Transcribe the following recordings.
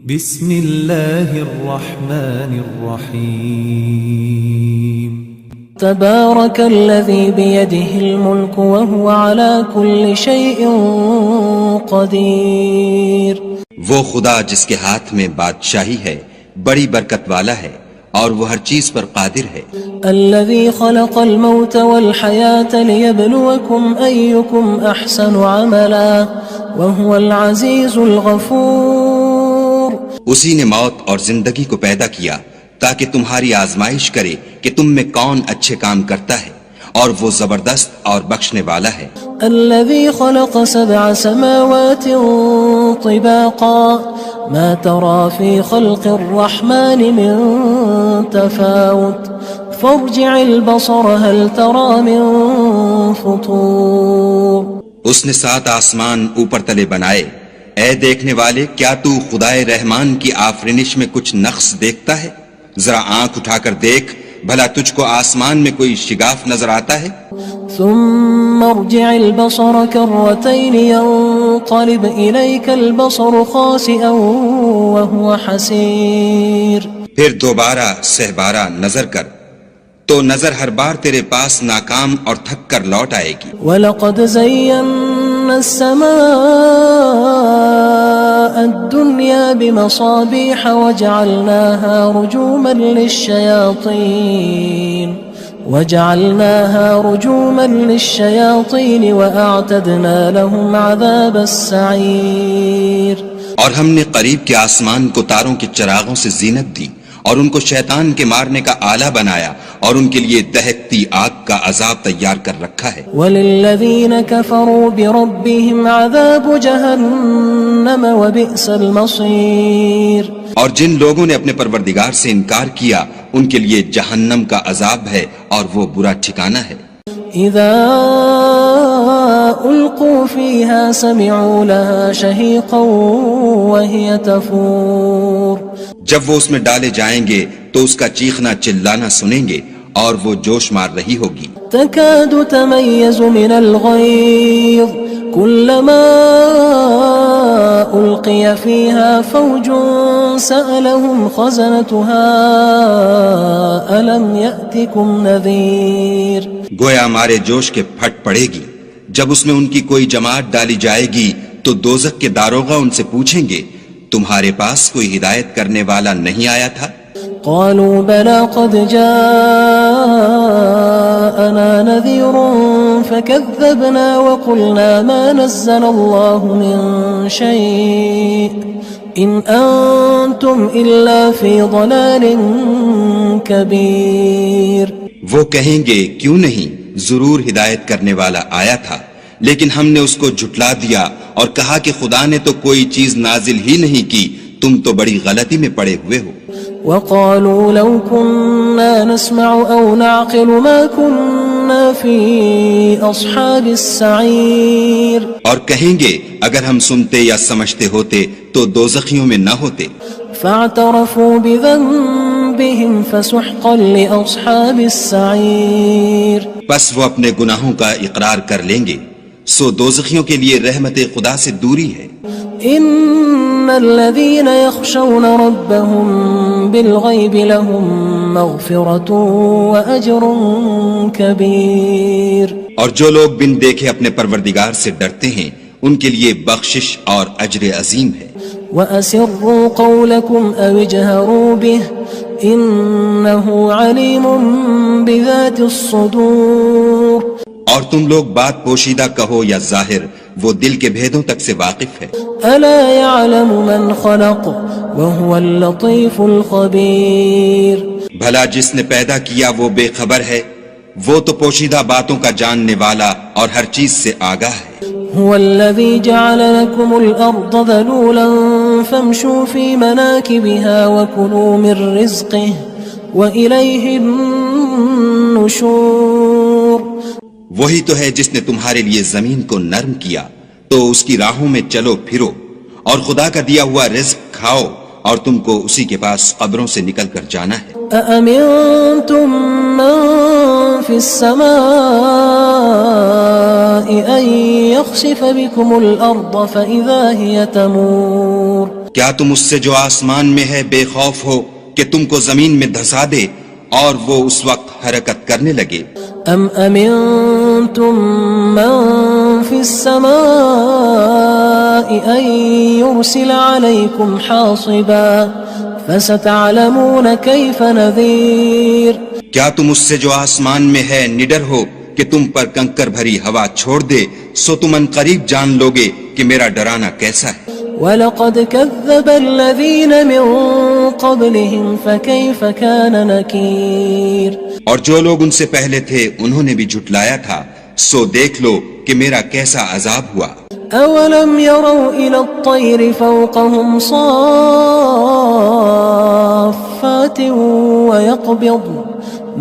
بسم اللہ الرحمن الرحیم تبارک الذی بیدہ الملک وہو علی کل شیء قدیر۔ وہ خدا جس کے ہاتھ میں بادشاہی ہے بڑی برکت والا ہے اور وہ ہر چیز پر قادر ہے۔ الذی خلق الموت والحیاة لیبلوکم ایکم احسن عملا وہو العزیز الغفور۔ اسی نے موت اور زندگی کو پیدا کیا تاکہ تمہاری آزمائش کرے کہ تم میں کون اچھے کام کرتا ہے، اور وہ زبردست اور بخشنے والا ہے۔ الذي خلق 7 سماوات طباقا ما ترى في خلق الرحمن من تفاوت فارجع البصر هل ترى من فطور۔ اس نے 7 آسمان اوپر تلے بنائے، اے دیکھنے والے کیا تو خدائے رحمان کی آفرینش میں کچھ نقص دیکھتا ہے؟ ذرا آنکھ اٹھا کر دیکھ، بھلا تجھ کو آسمان میں کوئی شگاف نظر آتا ہے؟ ثم ارجع البصر كرتين ينقلب إليك البصر خاسئا وهو حسير۔ پھر دوبارہ سہبارہ نظر کر تو نظر ہر بار تیرے پاس ناکام اور تھک کر لوٹ آئے گی۔ وَلَقَدْ زَيَّنَّا السَّمَاءَ الدُّنْيَا بِمَصَابِيحَ وَجَعَلْنَاهَا رُجُومًا لِلشَّيَاطِينِ وَأَعْتَدْنَا لَهُمْ عَذَابَ السَّعِيرِ۔ اور ہم نے قریب کے آسمان کو تاروں کے چراغوں سے زینت دی اور ان کو شیطان کے مارنے کا آلہ بنایا، اور ان کے لیے دہکتی آگ کا عذاب تیار کر رکھا ہے۔ وَلِلَّذِينَ كَفَرُوا بِرَبِّهِمْ عَذَابُ جَهَنَّمَ وَبِئْسَ الْمَصِيرُ۔ اور جن لوگوں نے اپنے پروردگار سے انکار کیا ان کے لیے جہنم کا عذاب ہے اور وہ برا ٹھکانہ ہے۔ اذا القوا فيها سمعوا لها شهيقا وهي تفور۔ جب وہ اس میں ڈالے جائیں گے تو اس کا چیخنا چلانا سنیں گے اور وہ جوش مار رہی ہوگی۔ تكاد تميز من الغيظ كلما ألقي فيها فوج سألهم خزنتها ألم يأتكم نذير۔ گویا مارے جوش کے پھٹ پڑے گی جب اس میں ان کی کوئی جماعت ڈالی جائے گی تو دوزخ کے داروغہ ان سے پوچھیں گے تمہارے پاس کوئی ہدایت کرنے والا نہیں آیا تھا؟ قالوا بلى قد جاءنا نذير فكذبنا وقلنا ما نزل الله من شيء إن أنتم إلا في ضلال كبير۔ وہ کہیں گے کیوں نہیں، ضرور ہدایت کرنے والا آیا تھا، لیکن ہم نے اس کو جھٹلا دیا اور کہا کہ خدا نے تو کوئی چیز نازل ہی نہیں کی، تم تو بڑی غلطی میں پڑے ہوئے ہو۔ وقالوا لو كنا نسمع أو نعقل ما كنا في أصحاب السعير۔ اور کہیں گے اگر ہم سنتے یا سمجھتے ہوتے تو دوزخیوں میں نہ ہوتے۔ فاعترفوا بذنبهم فسحقا لأصحاب السعير۔ بس وہ اپنے گناہوں کا اقرار کر لیں گے، سو دوزخیوں کے لیے رحمت خدا سے دوری ہے۔ ان الذين يخشون ربهم بالغيب لهم مغفرة واجر كبير۔ اور جو لوگ بن دیکھے اپنے پروردگار سے ڈرتے ہیں ان کے لیے بخشش اور اجر عظیم ہے۔ واسروا قولكم او اجهروا به انه عليم بذات الصدور۔ اور تم لوگ بات پوشیدہ کہو یا ظاہر، وہ دل کے بھیدوں تک سے واقف ہے۔ الا يعلم من خلق وهو اللطيف الخبير۔ بھلا جس نے پیدا کیا وہ بے خبر ہے، وہ تو پوشیدہ باتوں کا جاننے والا اور ہر چیز سے آگاہ ہے۔ هو الذي جعل لكم الأرض ذلولا فامشوا في مناكبها وكلوا من رزقه وإليه النشور۔ وہی تو ہے جس نے تمہارے لیے زمین کو نرم کیا تو اس کی راہوں میں چلو پھرو، اور خدا کا دیا ہوا رزق کھاؤ، اور تم کو اسی کے پاس قبروں سے نکل کر جانا ہے۔ أأمنتم من في السماء أن يخسف بكم الأرض فإذا هي تمور۔ کیا تم اس سے جو آسمان میں ہے بے خوف ہو کہ تم کو زمین میں دھسا دے اور وہ اس وقت حرکت کرنے لگے؟ ام امنتم من في السماء ان يرسل عليكم حاصبا فستعلمون كيف نذير. کیا تم اس سے جو آسمان میں ہے نڈر ہو کہ تم پر کنکر بھری ہوا چھوڑ دے، سو تم ان قریب جان لوگے کہ میرا ڈرانا کیسا ہے. وَلَقَدْ كَذَّبَ الَّذِينَ مِن قَبْلِهِمْ فَكَيْفَ كَانَ نَكِيرٌ. اور جو لوگ ان سے پہلے تھے انہوں نے بھی جھٹلایا تھا، سو دیکھ لو کہ میرا کیسا عذاب ہوا. أَوَلَمْ يَرَوْا إِلَى الطَّيْرِ فَوْقَهُمْ صَافَّاتٍ وَيَقْبِضْنَ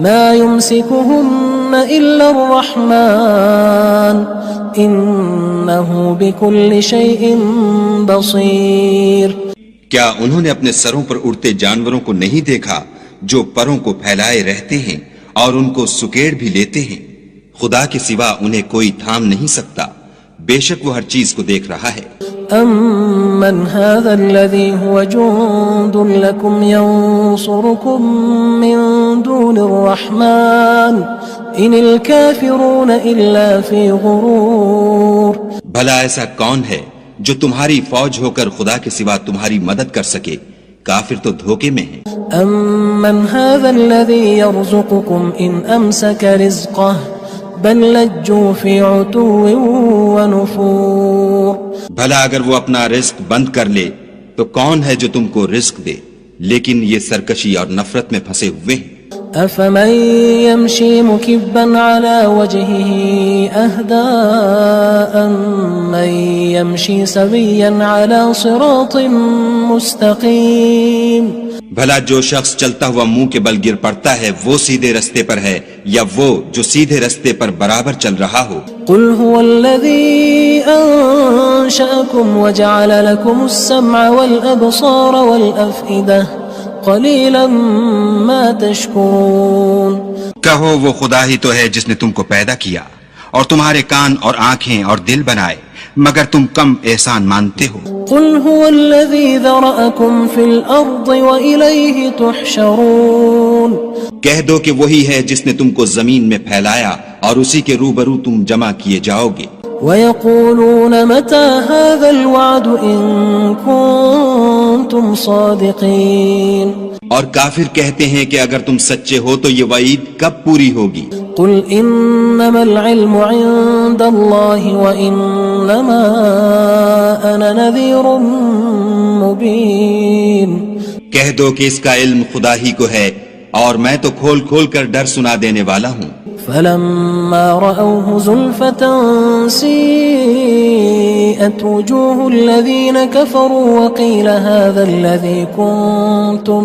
مَا يُمْسِكُهُنَّ إِلَّا الرَّحْمَنُ إِنَّهُ بِكُلِّ شَيْءٍ بَصِيرٌ. کیا انہوں نے اپنے سروں پر اڑتے جانوروں کو نہیں دیکھا جو پروں کو پھیلائے رہتے ہیں اور ان کو سکیڑ بھی لیتے ہیں؟ خدا کے سوا انہیں کوئی تھام نہیں سکتا، بے شک وہ ہر چیز کو دیکھ رہا ہے. أَمَّنْ هَذَا الَّذِي هُوَ جُندٌ لَكُمْ يَنصُرُكُم مِّن دُونِ الرَّحْمَنِ إِنِ الْكَافِرُونَ إِلَّا فِي غُرُورٍ. بھلا ایسا کون ہے جو تمہاری فوج ہو کر خدا کے سوا تمہاری مدد کر سکے؟ کافر تو دھوکے میں ہیں. أَمَّنْ هَذَا الَّذِي يَرْزُقُكُمْ إِنْ أَمْسَكَ رِزْقَهُ بَلْ لَجُّوا فِي عُتُوٍّ وَنُفُورٍ. بھلا اگر وہ اپنا رزق بند کر لے تو کون ہے جو تم کو رزق دے؟ لیکن یہ سرکشی اور نفرت میں پھنسے ہوئے ہیں. أَفَمَن يَمْشِي مُكِبًّا عَلَى وَجْهِهِ أَهْدَىٰ أَمَّن يَمْشِي سَوِيًّا عَلَى صِرَاطٍ مُّسْتَقِيمٍ. بھلا جو شخص چلتا ہوا منہ کے بل گر پڑتا ہے وہ سیدھے رستے پر ہے یا وہ جو سیدھے رستے پر برابر چل رہا ہو؟ قُلْ هُوَ الَّذِي أَنشَأَكُمْ وَجَعَلَ لَكُمُ السَّمْعَ وَالْأَبْصَارَ وَالْأَفْئِدَةَ قَلِيلًا مَا تَشْكُرُونَ. کہو وہ خدا ہی تو ہے جس نے تم کو پیدا کیا اور تمہارے کان اور آنکھیں اور دل بنائے، مگر تم کم احسان مانتے ہو. قُلْ هُوَ الَّذِي ذَرَأَكُمْ فِي الْأَرْضِ وَإِلَيْهِ تُحْشَرُونَ. کہہ دو کہ وہی ہے جس نے تم کو زمین میں پھیلایا اور اسی کے روبرو تم جمع کیے جاؤ گے. وَيَقُولُونَ مَتَى هَذَا الْوَعْدُ إِن كُنتُمْ صَادِقِينَ. اور کافر کہتے ہیں کہ اگر تم سچے ہو تو یہ وعید کب پوری ہوگی؟ قُلْ إِنَّمَا الْعِلْمُ عِندَ اللَّهِ وَإِنَّمَا أَنَا نَذِيرٌ مُّبِينٌ. کہہ دو کہ اس کا علم خدا ہی کو ہے اور میں تو کھول کھول کر ڈر سنا دینے والا ہوں. فَلَمَّا رَأَوْهُ زُلْفَةً سِيئَتْ وُجُوهُ الَّذِينَ كَفَرُوا وَقِيلَ هَذَا الَّذِي كُنتُم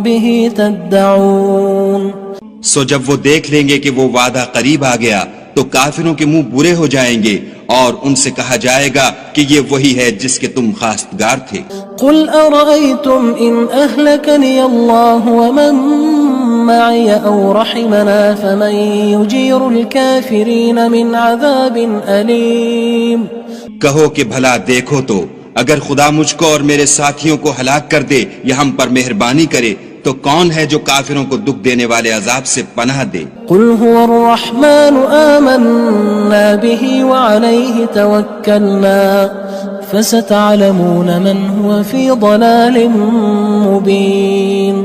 بِهِ تَدَّعُونَ. سو جب وہ دیکھ لیں گے کہ وہ وعدہ قریب آ گیا تو کافروں کے منہ برے ہو جائیں گے اور ان سے کہا جائے گا کہ یہ وہی ہے جس کے تم خواستگار تھے. قُلْ أَرَأَيْتُمْ إِنْ أَهْلَكَنِيَ اللَّهُ وَمَن مَّعِيَ أَوْ رَحِمَنَا فَمَن يُجِيرُ الْكَافِرِينَ مِنْ عَذَابٍ أَلِيمٍ. کہو کہ بھلا دیکھو تو اگر خدا مجھ کو اور میرے ساتھیوں کو ہلاک کر دے یا ہم پر مہربانی کرے تو کون ہے جو کافروں کو دکھ دینے والے عذاب سے پناہ دے؟ قُلْ هُوَ الرَّحْمَنُ آمَنَّا بِهِ وَعَلَيْهِ تَوَكَّلْنَا فَسَتَعْلَمُونَ مَنْ هُوَ فِي ضَلَالٍ مُّبِينٍ.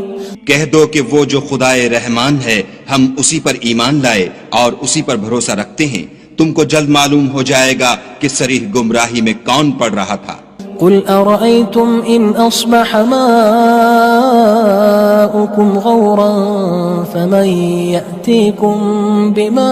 کہہ دو کہ وہ جو خدائے رحمان ہے ہم اسی پر ایمان لائے اور اسی پر بھروسہ رکھتے ہیں، تم کو جلد معلوم ہو جائے گا کہ صریح گمراہی میں کون پڑ رہا تھا. قُلْ أَرَأَيْتُمْ إِنْ أَصْبَحَ مَاؤُكُمْ غَوْرًا فَمَن يَأْتِيكُم بِمَاءٍ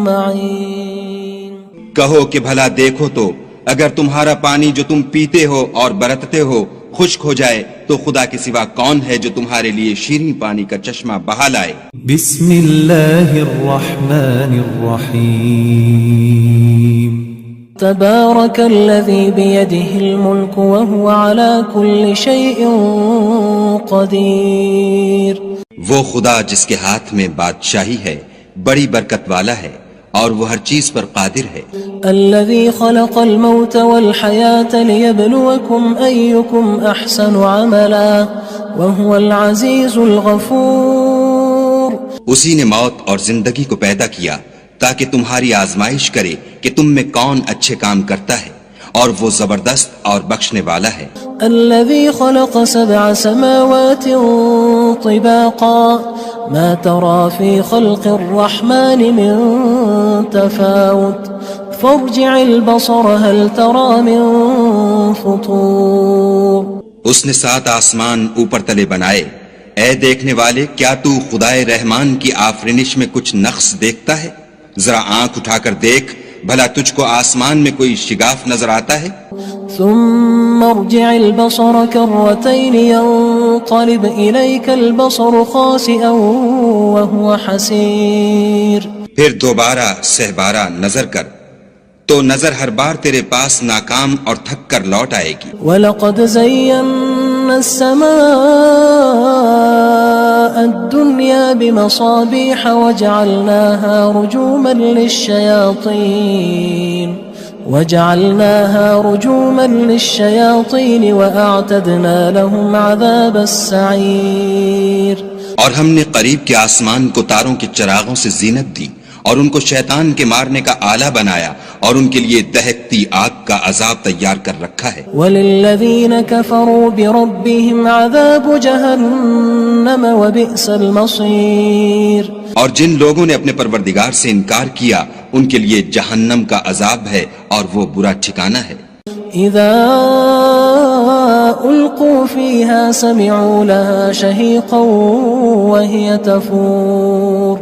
مَّعِينٍ. کہو کہ بھلا دیکھو تو اگر تمہارا پانی جو تم پیتے ہو اور برتتے ہو خشک ہو جائے تو خدا کے سوا کون ہے جو تمہارے لیے شیریں پانی کا چشمہ بہا لائے. بسم اللہ الرحمن الرحیم. تبارك الذي بيده الملك وهو على كل شيء قدير. وہ خدا جس کے ہاتھ میں بادشاہی ہے بڑی برکت والا ہے اور وہ ہر چیز پر قادر ہے. الذي خلق الموت والحياة ليبلوكم أيكم أحسن عملا وهو العزيز الغفور. اسی نے موت اور زندگی کو پیدا کیا تاکہ تمہاری آزمائش کرے کہ تم میں کون اچھے کام کرتا ہے، اور وہ زبردست اور بخشنے والا ہے. الذي خلق 7 سماوات طباقا ما ترى في خلق الرحمن من تفاوت فارجع البصر هل ترى من فطور. اس نے 7 آسمان اوپر تلے بنائے. اے دیکھنے والے، کیا تو خدائے رحمان کی آفرینش میں کچھ نقص دیکھتا ہے؟ ذرا آنکھ اٹھا کر دیکھ، بھلا تجھ کو آسمان میں کوئی شگاف نظر آتا ہے؟ ثم ارجع البصر كرتين ينقلب إليك البصر خاسئا وهو حسير. پھر دوبارہ سہبارہ نظر کر تو نظر ہر بار تیرے پاس ناکام اور تھک کر لوٹ آئے گی. وَلَقَدْ زَيَّنَّا السَّمَاءَ الدُّنْيَا بِمَصَابِيحَ وَجَعَلْنَاهَا رُجُومًا لِلشَّيَاطِينِ وَأَعْتَدْنَا لَهُمْ عَذَابَ السَّعِيرِ. اور ہم نے قریب کے آسمان کو تاروں کے چراغوں سے زینت دی اور ان کو شیطان کے مارنے کا آلہ بنایا، اور ان کے لیے دہکتی آگ کا عذاب تیار کر رکھا ہے. وَلِلَّذِينَ كَفَرُوا بِرَبِّهِمْ عَذَابُ جَهَنَّمَ وَبِئْسَ الْمَصِيرُ. اور جن لوگوں نے اپنے پروردگار سے انکار کیا ان کے لیے جہنم کا عذاب ہے اور وہ برا ٹھکانہ ہے. اذا القوا فيها سمعوا لها شهيقا وهي تفور.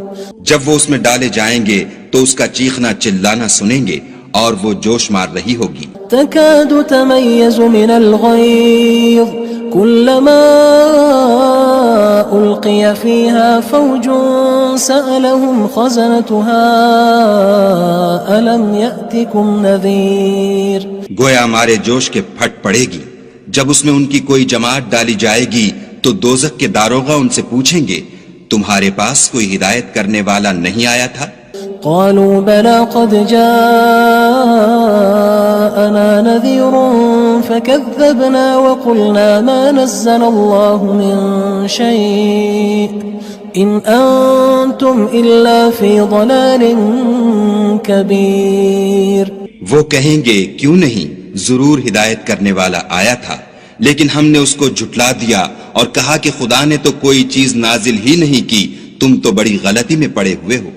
جب وہ اس میں ڈالے جائیں گے تو اس کا چیخنا چلانا سنیں گے اور وہ جوش مار رہی ہوگی. تكاد تميز من الغيظ كلما ألقي فيها فوج سألهم خزنتها ألم يأتكم نذير. گویا ہمارے جوش کے پھٹ پڑے گی. جب اس میں ان کی کوئی جماعت ڈالی جائے گی تو دوزخ کے داروغہ ان سے پوچھیں گے تمہارے پاس کوئی ہدایت کرنے والا نہیں آیا تھا؟ قالوا بلى قد جاءنا نذير فكذبنا وقلنا ما نزل الله من شيء إن أنتم إلا في ضلال كبير. وہ کہیں گے کیوں نہیں، ضرور ہدایت کرنے والا آیا تھا، لیکن ہم نے اس کو جھٹلا دیا اور کہا کہ خدا نے تو کوئی چیز نازل ہی نہیں کی، تم تو بڑی غلطی میں پڑے ہوئے ہو.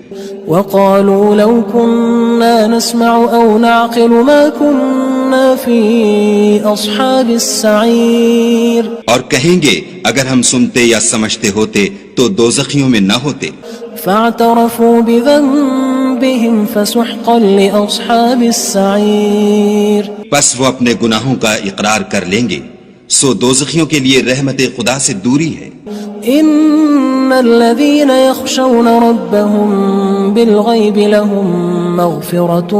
وقالوا لو كنا نسمع أو نعقل ما كنا في أصحاب السعير. اور کہیں گے اگر ہم سنتے یا سمجھتے ہوتے تو دوزخیوں میں نہ ہوتے. فاعترفوا بذنبهم فسحقا لأصحاب السعير. بس وہ اپنے گناہوں کا اقرار کر لیں گے، سو دوزخیوں کے لیے رحمت خدا سے دوری ہے. ان الذين يخشون ربهم بالغيب لهم مغفرة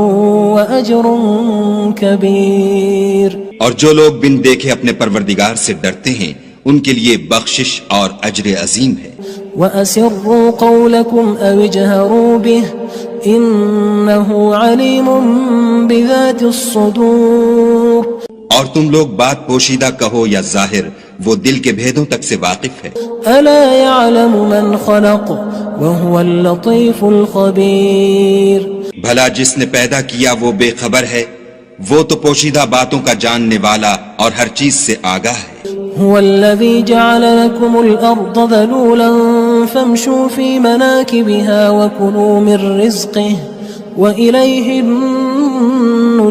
واجر كبير. اور جو لوگ بن دیکھے اپنے پروردگار سے ڈرتے ہیں ان کے لیے بخشش اور اجر عظیم ہے. وَأَسِرُّوا قَوْلَكُمْ أَوِ اجْهَرُوا بِهِ إِنَّهُ عَلِيمٌ بِذَاتِ الصُّدُورِ. اور تم لوگ بات پوشیدہ کہو یا ظاہر، وہ دل کے بھیدوں تک سے واقف ہے. أَلَا يَعْلَمُ مَنْ خَلَقَ وَهُوَ اللَّطِيفُ الْخَبِيرُ. بھلا جس نے پیدا کیا وہ بے خبر ہے، وہ تو پوشیدہ باتوں کا جاننے والا اور ہر چیز سے آگاہ ہے. هو الذي جعل لكم الأرض ذلولا فامشوا في مناكبها وكلوا من رزقه وإليه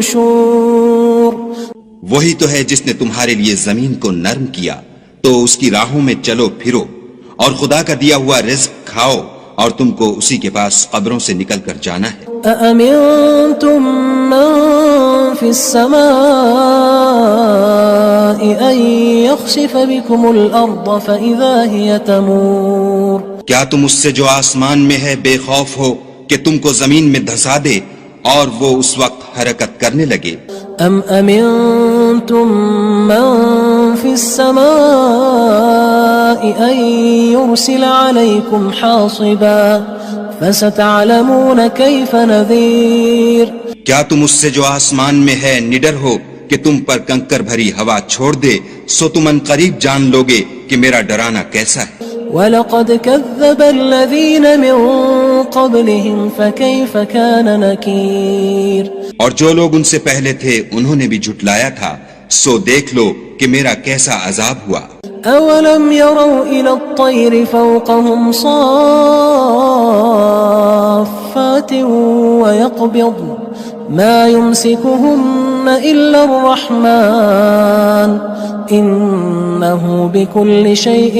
النشور. وہی تو ہے جس نے تمہارے لیے زمین کو نرم کیا تو اس کی راہوں میں چلو پھرو اور خدا کا دیا ہوا رزق کھاؤ اور تم کو اسی کے پاس قبروں سے نکل کر جانا ہے. أأمنتم من في السماء أن يخسف بكم الأرض فإذا هي تمور. کیا تم اس سے جو آسمان میں ہے بے خوف ہو کہ تم کو زمین میں دھسا دے اور وہ اس وقت حرکت کرنے لگے؟ ام امنتم من في السماء ان يرسل عليكم حاصبا فستعلمون كيف نذير کیا تم اس سے جو آسمان میں ہے نڈر ہو کہ تم پر کنکر بھری ہوا چھوڑ دے؟ سو تم ان قریب جان لوگے کہ میرا ڈرانا کیسا ہے۔ وَلَقَدْ كَذَّبَ الَّذِينَ مِن قَبْلِهِمْ فَكَيْفَ كَانَ نَكِيرٌ اور جو لوگ ان سے پہلے تھے انہوں نے بھی جھٹلایا تھا، سو دیکھ لو کہ میرا کیسا عذاب ہوا۔ أَوَلَمْ يَرَوْا إِلَى الطَّيْرِ فَوْقَهُمْ صَافَّاتٍ وَيَقْبِضْنَ مَا يُمْسِكُهُنَّ إِلَّا الرَّحْمَنُ إِنَّهُ بِكُلِّ شَيْءٍ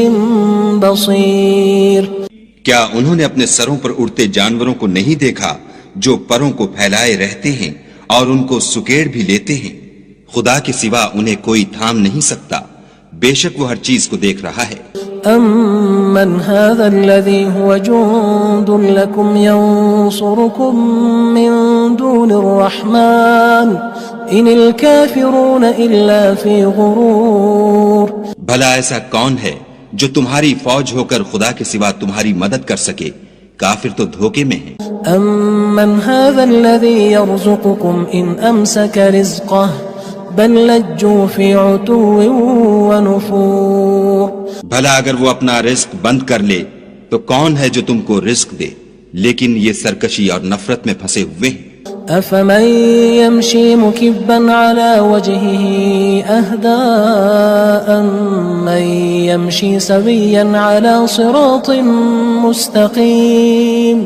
بَصِيرٌ کیا انہوں نے اپنے سروں پر اڑتے جانوروں کو نہیں دیکھا جو پروں کو پھیلائے رہتے ہیں اور ان کو سکیڑ بھی لیتے ہیں؟ خدا کے سوا انہیں کوئی تھام نہیں سکتا، بے شک وہ ہر چیز کو دیکھ رہا ہے۔ أَمَّنْ هَذَا الَّذِي هُوَ جُندٌ لَكُمْ يَنصُرُكُم مِّن دُونِ الرَّحْمَنِ إِنِ الْكَافِرُونَ إِلَّا فِي غُرُورٍ بھلا ایسا کون ہے جو تمہاری فوج ہو کر خدا کے سوا تمہاری مدد کر سکے؟ کافر تو دھوکے میں ہیں۔ أَمَّنْ هَذَا الَّذِي يَرْزُقُكُمْ إِنْ أَمْسَكَ رِزْقَهُ بَلْ لَجُّوا فِي عُتُوٍّ وَنُفُورٍ بھلا اگر وہ اپنا رزق بند کر لے تو کون ہے جو تم کو رزق دے؟ لیکن یہ سرکشی اور نفرت میں پھنسے ہوئے ہیں۔ أَفَمَن يَمْشِي مُكِبًّا عَلَى وَجْهِهِ أَهْدَىٰ أَمَّن يَمْشِي سَوِيًّا عَلَى صِرَاطٍ مُّسْتَقِيمٍ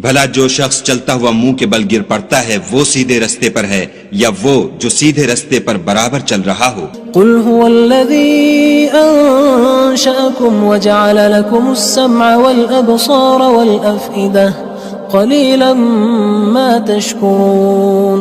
بھلا جو شخص چلتا ہوا منہ کے بل گر پڑتا ہے وہ سیدھے رستے پر ہے یا وہ جو سیدھے رستے پر برابر چل رہا ہو؟ قُلْ هُوَ الَّذِي أَنشَأَكُمْ وَجَعَلَ لَكُمُ السَّمْعَ وَالْأَبْصَارَ وَالْأَفْئِدَةَ قَلِيلًا مَا تَشْكُرُونَ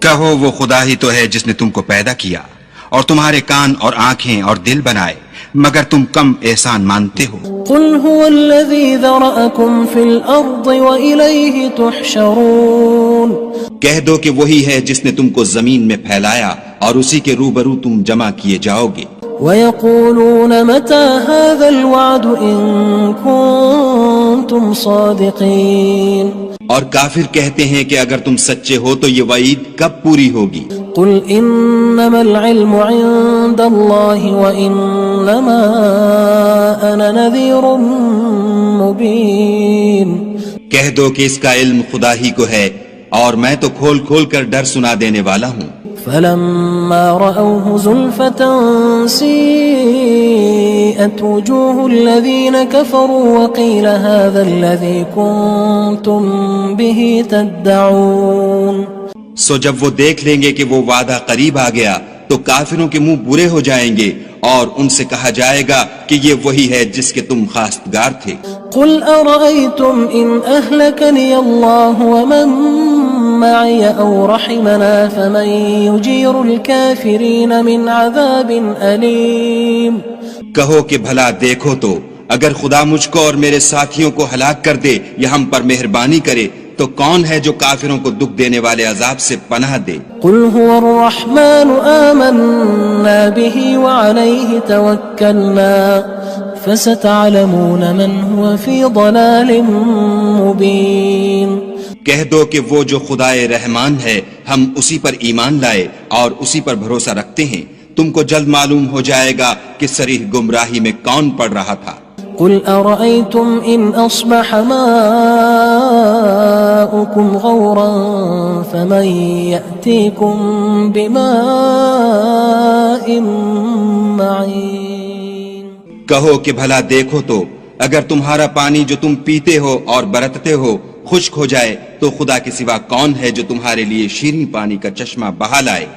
کہو وہ خدا ہی تو ہے جس نے تم کو پیدا کیا اور تمہارے کان اور آنکھیں اور دل بنائے، مگر تم کم احسان مانتے ہو۔ قُلْ هُوَ الَّذِي ذَرَأَكُمْ فِي الْأَرْضِ وَإِلَيْهِ تُحْشَرُونَ کہہ دو کہ وہی ہے جس نے تم کو زمین میں پھیلایا اور اسی کے روبرو تم جمع کیے جاؤ گے۔ وَيَقُولُونَ مَتَى هَذَا الْوَعْدُ إِن كُنتُمْ صَادِقِينَ اور کافر کہتے ہیں کہ اگر تم سچے ہو تو یہ وعید کب پوری ہوگی؟ قُلْ إِنَّمَا الْعِلْمُ عِندَ اللَّهِ وَإِنَّمَا أَنَا نَذِيرٌ مُّبِينٌ کہہ دو کہ اس کا علم خدا ہی کو ہے اور میں تو کھول کھول کر ڈر سنا دینے والا ہوں۔ فَلَمَّا رَأَوْهُ زُلْفَةً سِيئَتْ وُجُوهُ الَّذِينَ كَفَرُوا وَقِيلَ هَذَا الَّذِي كُنتُم بِهِ تَدَّعُونَ سو جب وہ دیکھ لیں گے کہ وہ وعدہ قریب آ گیا تو کافروں کے منہ برے ہو جائیں گے اور ان سے کہا جائے گا کہ یہ وہی ہے جس کے تم خواستگار تھے۔ قُلْ أَرَأَيْتُمْ إِنْ أَهْلَكَنِيَ اللَّهُ وَمَن مَّعِيَ أَوْ رَحِمَنَا فَمَن يُجِيرُ الْكَافِرِينَ مِنْ عَذَابٍ أَلِيمٍ کہو کہ بھلا دیکھو تو اگر خدا مجھ کو اور میرے ساتھیوں کو ہلاک کر دے یا ہم پر مہربانی کرے تو کون ہے جو کافروں کو دکھ دینے والے عذاب سے پناہ دے؟ قُلْ هُوَ الرَّحْمَنُ آمَنَّا بِهِ وَعَلَيْهِ تَوَكَّلْنَا فَسَتَعْلَمُونَ مَنْ هُوَ فِي ضَلَالٍ مُّبِينٍ کہہ دو کہ وہ جو خدائے رحمان ہے ہم اسی پر ایمان لائے اور اسی پر بھروسہ رکھتے ہیں، تم کو جلد معلوم ہو جائے گا کہ صریح گمراہی میں کون پڑ رہا تھا۔ قُلْ أَرَأَيْتُمْ إِنْ أَصْبَحَ مَاؤُكُمْ غَوْرًا فَمَن يَأْتِيكُم بِمَاءٍ مَّعِينٍ کہو کہ بھلا دیکھو تو اگر تمہارا پانی جو تم پیتے ہو اور برتتے ہو خشک ہو جائے تو خدا کے سوا کون ہے جو تمہارے لیے شیریں پانی کا چشمہ بہا لائے؟